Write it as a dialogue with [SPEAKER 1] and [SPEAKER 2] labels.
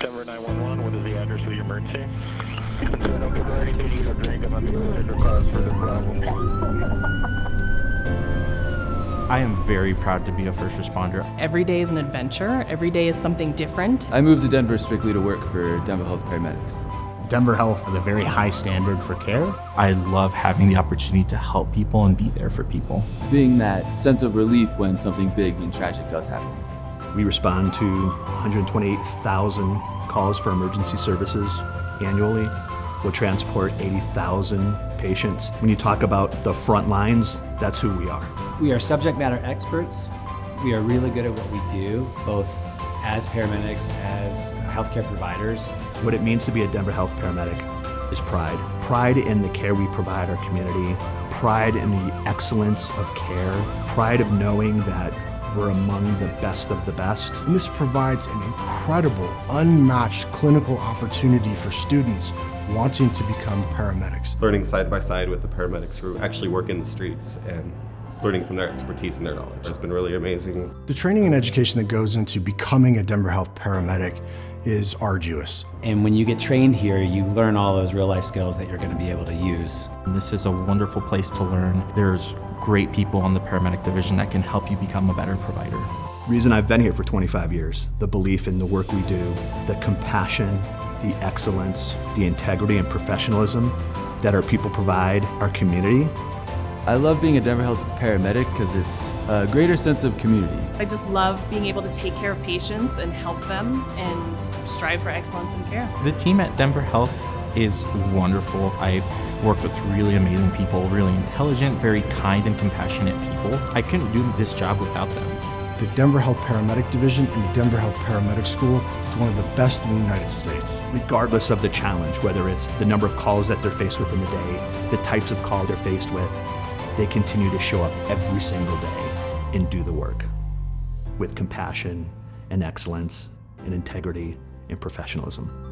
[SPEAKER 1] Denver 911, what is the address of the emergency? Concern, don't give her anything to eat or drink. I'm not the consider cause for the problem.
[SPEAKER 2] I am very proud to be a first responder.
[SPEAKER 3] Every day is an adventure. Every day is something different.
[SPEAKER 4] I moved to Denver strictly to work for Denver Health Paramedics.
[SPEAKER 5] Denver Health has a very high standard for care.
[SPEAKER 2] I love having the opportunity to help people and be there for people.
[SPEAKER 4] Being that sense of relief when something big and tragic does happen.
[SPEAKER 6] We respond to 128,000 calls for emergency services annually. We'll transport 80,000 patients. When you talk about the front lines, that's who we are.
[SPEAKER 7] We are subject matter experts. We are really good at what we do, both as paramedics, as healthcare providers.
[SPEAKER 6] What it means to be a Denver Health Paramedic is pride. Pride in the care we provide our community, pride in the excellence of care, pride of knowing that we're among the best of the best.
[SPEAKER 8] And this provides an incredible, unmatched clinical opportunity for students wanting to become paramedics.
[SPEAKER 9] Learning side by side with the paramedics who actually work in the streets and learning from their expertise and their knowledge has been really amazing.
[SPEAKER 8] The training and education that goes into becoming a Denver Health Paramedic is arduous.
[SPEAKER 7] And when you get trained here, you learn all those real life skills that you're going to be able to use.
[SPEAKER 2] This is a wonderful place to learn. There's great people on the paramedic division that can help you become a better provider.
[SPEAKER 6] The reason I've been here for 25 years, the belief in the work we do, the compassion, the excellence, the integrity and professionalism that our people provide our community.
[SPEAKER 4] I love being a Denver Health Paramedic because it's a greater sense of community.
[SPEAKER 3] I just love being able to take care of patients and help them and strive for excellence in care.
[SPEAKER 2] The team at Denver Health is wonderful. I've worked with really amazing people, really intelligent, very kind and compassionate people. I couldn't do this job without them.
[SPEAKER 8] The Denver Health Paramedic Division and the Denver Health Paramedic School is one of the best in the United States.
[SPEAKER 6] Regardless of the challenge, whether it's the number of calls that they're faced with in the day, the types of calls they're faced with, they continue to show up every single day and do the work with compassion and excellence and integrity and professionalism.